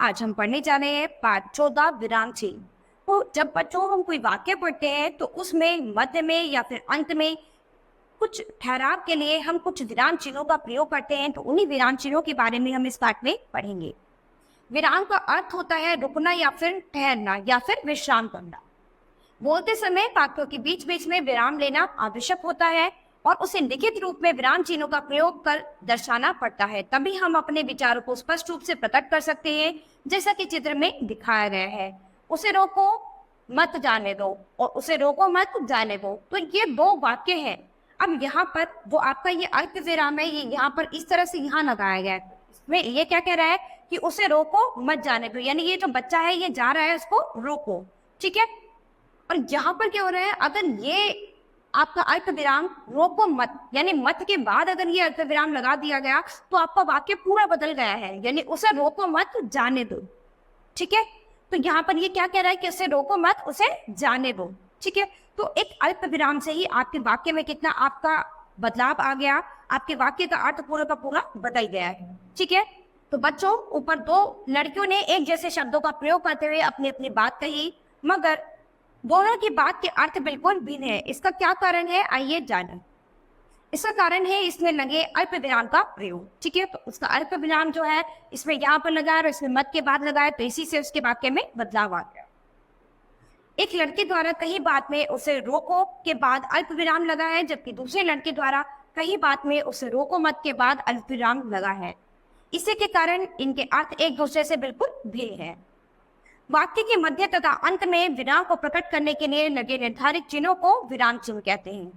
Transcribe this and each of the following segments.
आज हम पढ़ने जा रहे हैं पाठ 14 विराम चिन्ह। तो जब बच्चों हम कोई वाक्य पढ़ते हैं तो उसमें मध्य में या फिर अंत में कुछ ठहराव के लिए हम कुछ विराम चिन्हों का प्रयोग करते हैं। तो उन्हीं विराम चिन्हों के बारे में हम इस पाठ में पढ़ेंगे। विराम का अर्थ होता है रुकना या फिर ठहरना या फिर विश्राम करना। बोलते समय वाक्यों के बीच बीच में विराम लेना आवश्यक होता है और उसे लिखित रूप में विराम चिन्हों का प्रयोग कर दर्शाना पड़ता है, तभी हम अपने विचारों को स्पष्ट रूप से प्रकट कर सकते हैं, जैसा कि चित्र में दिखाया गया है। उसे रोको मत जाने दो और उसे रोको मत जाने दो। तो ये दो वाक्य हैं। अब यहाँ पर वो आपका ये अर्थ विराम है, ये यहाँ पर इस तरह से यहाँ लगाया गया है। इसमें ये क्या कह रहा है कि उसे रोको मत जाने दो, यानी ये जो बच्चा है ये जा रहा है, उसको रोको। ठीक है। और यहाँ पर क्या हो रहा है, अगर ये आपका अर्थ विराम रोको मत यानी मत के बाद अगर ये अर्थ विराम लगा दिया गया तो आपका वाक्य पूरा बदल गया है, यानी उसे रोको मत जाने दो। ठीक है। तो यहाँ पर ये क्या कह रहा है कि उसे रोको मत, उसे जाने दो। ठीक है। तो एक अल्प विराम से ही आपके वाक्य में कितना आपका बदलाव आ गया, आपके वाक्य का अर्थ पूरा का पूरा बदल गया है। ठीक है। तो बच्चों, ऊपर दो लड़कियों ने एक जैसे शब्दों का प्रयोग करते हुए अपनी अपनी बात कही, मगर दोनों की बात के अर्थ बिल्कुल भिन्न है। इसका क्या कारण है, आइए जानें। इसका कारण है इसमें लगे अल्प विराम का प्रयोग। ठीक है। तो उसका अल्प विराम जो है इसमें यहाँ पर लगा है और इसमें मत के बाद लगाया, तो इसी से उसके वाक्य में बदलाव आ गया। एक लड़के द्वारा कही बात में उसे रोको के बाद अल्प विराम लगा है, जबकि दूसरे लड़के द्वारा कही बात में उसे रोको मत के बाद अल्प विराम लगा है। इसी के कारण इनके अर्थ एक दूसरे से बिल्कुल भिन्न है। वाक्य के मध्य तथा अंत में विराम को प्रकट करने के लिए लगे निर्धारित चिन्हों को विराम चिन्ह कहते हैं।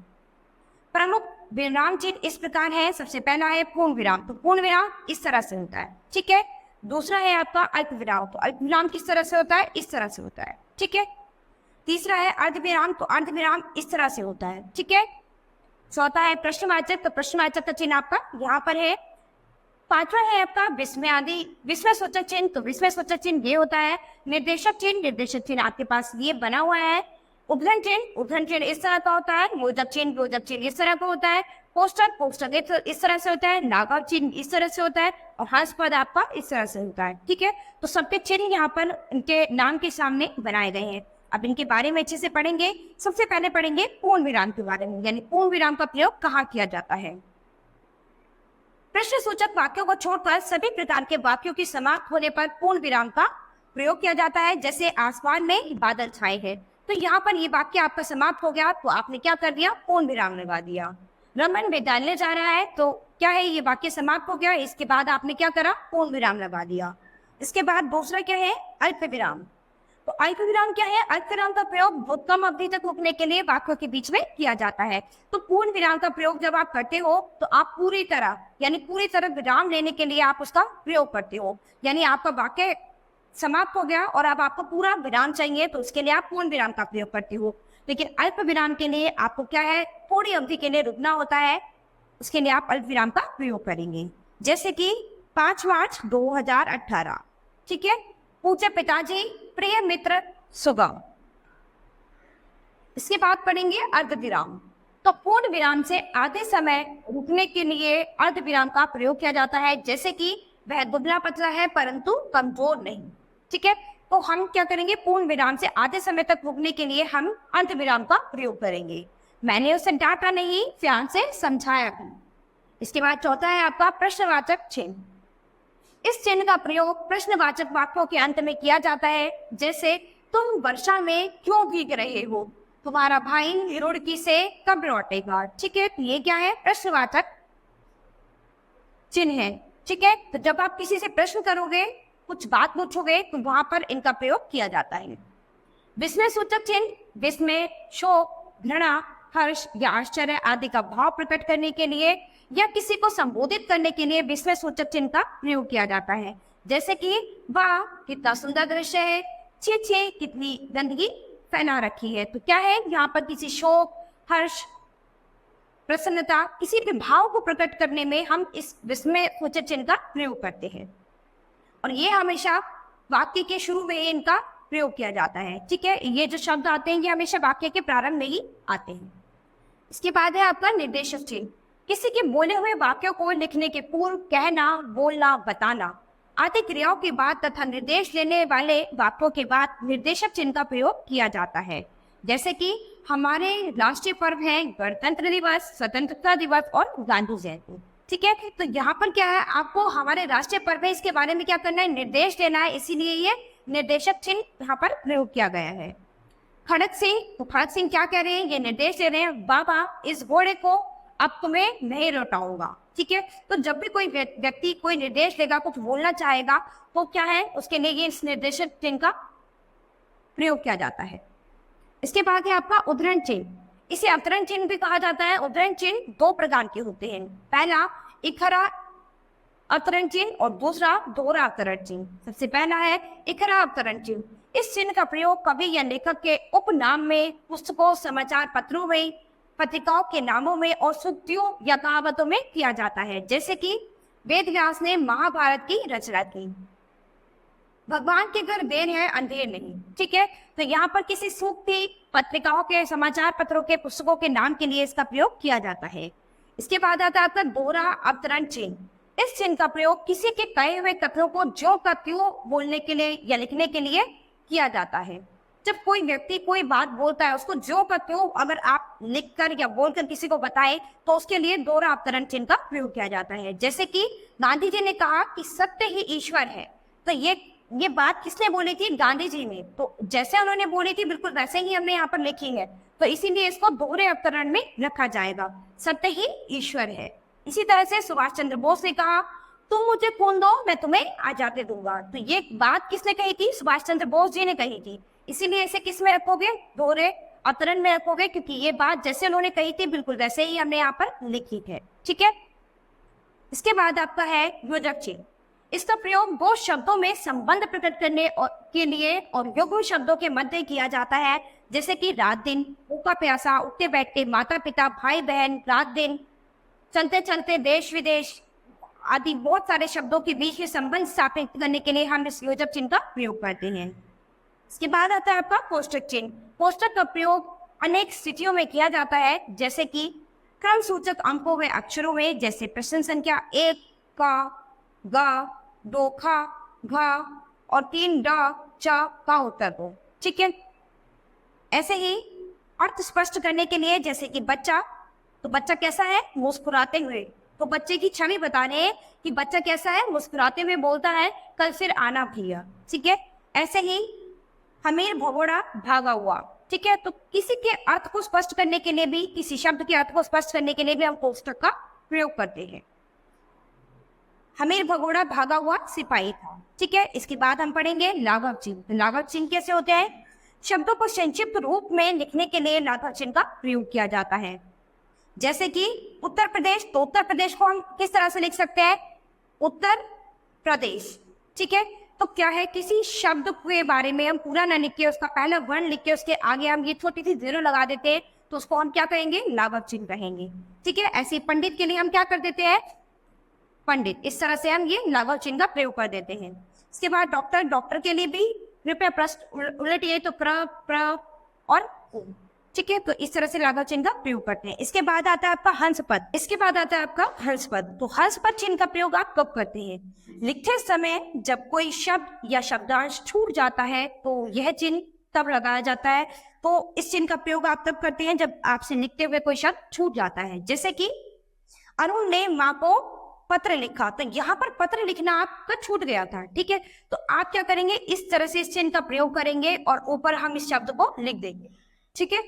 प्रमुख विराम चिन्ह इस प्रकार है। सबसे पहला है पूर्ण विराम। तो पूर्ण विराम इस तरह से होता है। ठीक है। दूसरा है आपका अल्प विराम। तो अल्प विराम किस तरह से होता है, इस तरह से होता है। ठीक है। तीसरा है अर्ध विराम। तो अर्ध विराम इस तरह से होता है। ठीक है। चौथा है प्रश्नवाचक। तो प्रश्नवाचक का चिन्ह आपका यहाँ पर है। पांचवा है आपका विस्मय आदि विस्मय सूचक चिन्ह। तो विस्मय सूचक चिन्ह ये होता है। निर्देशक चिन्ह, निर्देशक चिन्ह आपके पास ये बना हुआ है। उद्धरण चिन्ह, उद्धरण चिन्ह इस तरह का होता है। मोदक चिन्ह, मोदक चिन्ह इस तरह का होता है। पोस्टर, पोस्टर इस तरह से होता है। लाघव चिन्ह इस तरह से होता है और हंस पद आपका इस तरह से होता है। ठीक है। तो सबके चिन्ह यहाँ पर इनके नाम के सामने बनाए गए हैं। अब इनके बारे में अच्छे से पढ़ेंगे। सबसे पहले पढ़ेंगे पूर्ण विराम के बारे में, यानी पूर्ण विराम का प्रयोग कहाँ किया जाता है। प्रश्न सूचक वाक्यों को छोड़कर सभी प्रकार के वाक्यों की समाप्त होने पर पूर्ण विराम का प्रयोग किया जाता है। जैसे आसमान में बादल छाए हैं, तो यहाँ पर ये वाक्य आपका समाप्त हो गया तो आपने क्या कर दिया, पूर्ण विराम लगा दिया। रमन विद्यालय जा रहा है, तो क्या है, ये वाक्य समाप्त हो गया। इसके बाद आपने क्या करा, पूर्ण विराम लगा दिया। इसके बाद दूसरा क्या है, अल्प विराम। तो अल्प विराम क्या है, अल्प विराम का प्रयोग बहुत कम अवधि तक रुकने के लिए वाक्यों के बीच में किया जाता है। तो पूर्ण विराम का प्रयोग जब आप करते हो तो आप पूरी तरह विराम लेने के लिए आप उसका प्रयोग करते हो, यानी आपका वाक्य समाप्त हो गया और अब आपको पूरा विराम चाहिए, तो उसके लिए आप पूर्ण विराम का प्रयोग करते हो। लेकिन अल्प विराम के लिए आपको क्या है, थोड़ी अवधि के लिए रुकना होता है, उसके लिए आप अल्प विराम का प्रयोग करेंगे। जैसे कि 5 मार्च 2018। ठीक है। पूछे पिताजी, प्रिय मित्र सुगम। इसके बाद पढ़ेंगे अर्ध विराम। तो पूर्ण विराम से आधे समय रुकने के लिए अर्ध विराम का प्रयोग किया जाता है। जैसे कि वह दुबला पतला है परंतु कमजोर नहीं। ठीक है। तो हम क्या करेंगे, पूर्ण विराम से आधे समय तक रुकने के लिए हम अर्ध विराम का प्रयोग करेंगे। मैंने उसे डांटा नहीं, प्यार से समझाया भी। इसके बाद चौथा है आपका प्रश्नवाचक चिन्ह। इस चिन्ह का प्रयोग प्रश्नवाचक वाक्यों के अंत में किया जाता है। जैसे तुम वर्षा में क्यों भीग रहे हो, तुम्हारा भाई रुड़की से कब लौटेगा। ठीक है। तो ये क्या है, प्रश्नवाचक चिन्ह है। ठीक है। तो जब आप किसी से प्रश्न करोगे, कुछ बात पूछोगे, तो वहां पर इनका प्रयोग किया जाता है। विस्मय सूचक चिन्ह विस्मय, शोक, घृणा, हर्ष या आश्चर्य आदि का भाव प्रकट करने के लिए या किसी को संबोधित करने के लिए विस्मय सूचक चिन्ह का प्रयोग किया जाता है। जैसे कि वाह कितना सुंदर दृश्य है, छे छे कितनी गंदगी फैला रखी है। तो क्या है, यहाँ पर किसी शोक, हर्ष, प्रसन्नता, किसी भी भाव को प्रकट करने में हम इस विस्मय सूचक चिन्ह का प्रयोग करते हैं और ये हमेशा वाक्य के शुरू में इनका प्रयोग किया जाता है। ठीक है। ये जो शब्द आते हैं ये हमेशा वाक्य के प्रारंभ में ही आते हैं। इसके बाद है आपका निर्देशक चिन्ह। किसी के बोले हुए वाक्यों को लिखने के पूर्व कहना, बोलना, बताना। आदि क्रियाओं के बाद तथा निर्देश लेने वाले वाक्यों के बाद निर्देशक चिन्ह का प्रयोग किया जाता है। जैसे कि हमारे राष्ट्रीय पर्व हैं गणतंत्र दिवस, स्वतंत्रता दिवस और गांधी जयंती। ठीक है, तो यहाँ पर क्या है, आपको हमारे राष्ट्रीय पर्व है इसके बारे में क्या करना है, निर्देश देना है, इसीलिए ये निर्देशक चिन्ह यहाँ पर प्रयोग किया गया है। खड़ग सिंह, तो खड़ग सिंह क्या कह रहे हैं, ये निर्देश दे रहे हैं, बाबा इस घोड़े को अब तुम्हें नहीं लौटाऊंगा। ठीक है, तो जब भी कोई व्यक्ति कोई निर्देश देगा, कुछ बोलना चाहेगा, तो क्या है, उसके लिए ये इस निर्देशक चिन्ह का प्रयोग किया जाता है। इसके बाद है आपका उद्धरण चिन्ह। इसे अवतरण चिन्ह भी कहा जाता है। उद्धरण चिन्ह दो प्रकार के होते हैं, पहला इखरा अवतरण चिन्ह और दूसरा दोहरा अवतरण चिन्ह। सबसे पहला है इखरा अवतरण चिन्ह। इस चिन्ह का प्रयोग कवि या लेखक के उपनाम में, पुस्तकों, समाचार पत्रों में, पत्रिकाओं के नामों में और सूक्तियों या कहावतों में किया जाता है। जैसे कि वेद व्यास ने महाभारत की रचना की, भगवान के घर देर है अंधेर नहीं। ठीक है, तो यहाँ पर किसी सूक्ति, पत्रिकाओं के, समाचार पत्रों के, पुस्तकों के नाम के लिए इसका प्रयोग किया जाता है। इसके बाद आता है आपका दोहरा अवतरण चिन्ह। इस चिन्ह का प्रयोग किसी के कहे हुए कथनों को ज्यों का त्यों बोलने के लिए या लिखने के लिए किया जाता है। जब कोई व्यक्ति कोई बात बोलता है, उसको ज्यों का त्यों अगर आप लिखकर या बोलकर किसी को बताएं, तो उसके लिए दोहरा अवतरण चिन्ह का प्रयोग किया जाता है। जैसे कि गांधी जी ने कहा कि सत्य ही ईश्वर है, तो ये बात किसने बोली थी, गांधी जी ने। तो जैसे उन्होंने बोली थी बिल्कुल वैसे ही हमने यहाँ पर लिखी है, तो इसीलिए इसको दोहरे अवतरण में रखा जाएगा, सत्य ही ईश्वर है। इसी तरह से सुभाष चंद्र बोस ने कहा, तुम मुझे खून दो मैं तुम्हें आजादी दूंगा। तो ये बात किसने कही थी, सुभाष चंद्र बोस जी ने कही थी। इसीलिए इसे किस में रखोगे, दोहरे अवतरण में रखोगे, क्योंकि ये बात जैसे उन्होंने कही थी बिल्कुल वैसे ही हमने यहाँ पर लिखी है। ठीक है, इसके बाद आपका है योजक चिन्ह। इसका प्रयोग दो शब्दों में संबंध प्रकट करने के लिए और युग्म शब्दों के मध्य किया जाता है। जैसे कि रात दिन, भूखा प्यासा, उठते बैठते, माता पिता, भाई बहन, रात दिन, चलते चलते, देश विदेश आदि बहुत सारे शब्दों के बीच में संबंध स्थापित करने के लिए हम इस योजक चिन्ह का प्रयोग करते हैं। इसके बाद आता है आपका कोष्टक चिन्ह। कोष्टक का प्रयोग अनेक स्थितियों में किया जाता है, जैसे कि क्रम सूचक अंकों व अक्षरों में, जैसे प्रश्न संख्या 1 का, गा, 2 खा, घा और 3 डा, चा का उत्तर दो। ठीक है, ऐसे ही अर्थ स्पष्ट करने के लिए, जैसे कि बच्चा, तो बच्चा कैसा है, मुस्कुराते हुए, तो बच्चे की छवि बता रहे हैं कि बच्चा कैसा है, मुस्कुराते हुए बोलता है, कल फिर आना भैया। ठीक है, ऐसे ही हमीर भगोड़ा भागा हुआ। ठीक है, तो किसी के अर्थ को स्पष्ट करने के लिए भी, किसी शब्द के अर्थ को स्पष्ट करने के लिए भी हम कोष्टक का प्रयोग करते हैं। हमीर भगोड़ा भागा हुआ सिपाही था। ठीक है, इसके बाद हम पढ़ेंगे लाघव चिन्ह। लाघव चिन्ह कैसे होते हैं, शब्दों को संक्षिप्त रूप में लिखने के लिए लाघव चिन्ह का प्रयोग किया जाता है। जैसे कि उत्तर प्रदेश, तो उत्तर प्रदेश को हम किस तरह से लिख सकते हैं, उत्तर प्रदेश। ठीक है, तो क्या है, किसी शब्द के बारे में हम पूरा ना लिख के उसका पहला वर्ण लिख के उसके आगे हम ये छोटी सी जीरो लगा देते हैं, तो उसको हम क्या कहेंगे, लाघव चिन्ह कहेंगे। ठीक है, ऐसे पंडित के लिए हम क्या कर देते हैं, पंडित, इस तरह से हम ये लाघव चिन्ह का प्रयोग कर देते हैं। इसके बाद डॉक्टर, डॉक्टर के लिए भी कृपया प्रश्न उलटिए, तो प्र और उ। ठीक है, तो इस तरह से लाघव चिन्ह का प्रयोग करते हैं। इसके बाद आता है आपका हंस पद। इसके बाद आता है आपका हंस पद। तो हंस पद चिन्ह का प्रयोग आप कब करते हैं, लिखते समय जब कोई शब्द या शब्दांश छूट जाता है तो यह चिन्ह तब लगाया जाता है। तो इस चिन्ह का प्रयोग आप तब करते हैं जब आपसे लिखते हुए कोई शब्द छूट जाता है। जैसे कि अरुण ने माँ को पत्र लिखा, तो यहाँ पर पत्र लिखना आपका छूट गया था। ठीक है, तो आप क्या करेंगे, इस तरह से इस चिन्ह का प्रयोग करेंगे और ऊपर हम इस शब्द को लिख देंगे। ठीक है,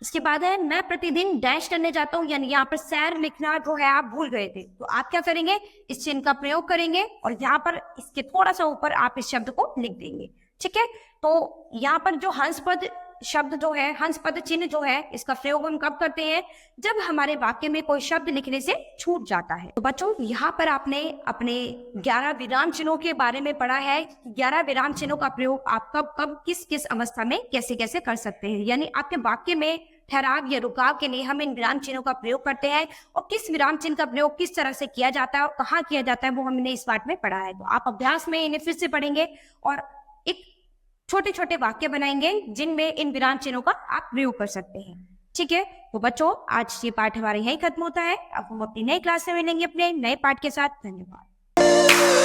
इसके बाद है मैं प्रतिदिन डैश करने जाता हूँ, यानी यहाँ पर सैर लिखना जो है आप भूल गए थे, तो आप क्या करेंगे, इस चिन्ह का प्रयोग करेंगे और यहाँ पर इसके थोड़ा सा ऊपर आप इस शब्द को लिख देंगे। ठीक है, तो यहाँ पर जो हंस पद शब्द जो है, हंस पद चिन्ह जो है, इसका प्रयोग हम कब करते हैं, जब हमारे वाक्य में कोई शब्द लिखने से छूट जाता है। तो बच्चों, यहाँ पर आपने अपने 11 विराम चिन्हों के बारे में पढ़ा है। 11 विराम चिन्हों का प्रयोग आप कब कब किस किस अवस्था में कैसे कैसे कर सकते हैं, यानी आपके वाक्य में ठहराव या रुकाव के लिए हम इन विराम चिन्हों का प्रयोग करते हैं और किस विराम चिन्ह का प्रयोग किस तरह से किया जाता है और कहाँ किया जाता है, वो हमने इस पाठ में पढ़ा है। तो आप अभ्यास में इन्हें फिर से पढ़ेंगे और एक छोटे छोटे वाक्य बनाएंगे जिनमें इन विराम चिन्हों का आप प्रयोग कर सकते हैं। ठीक है, तो बच्चों, आज ये पाठ हमारे यहीं खत्म होता है। अब हम अपनी नई क्लास में मिलेंगे अपने नए पाठ के साथ। धन्यवाद।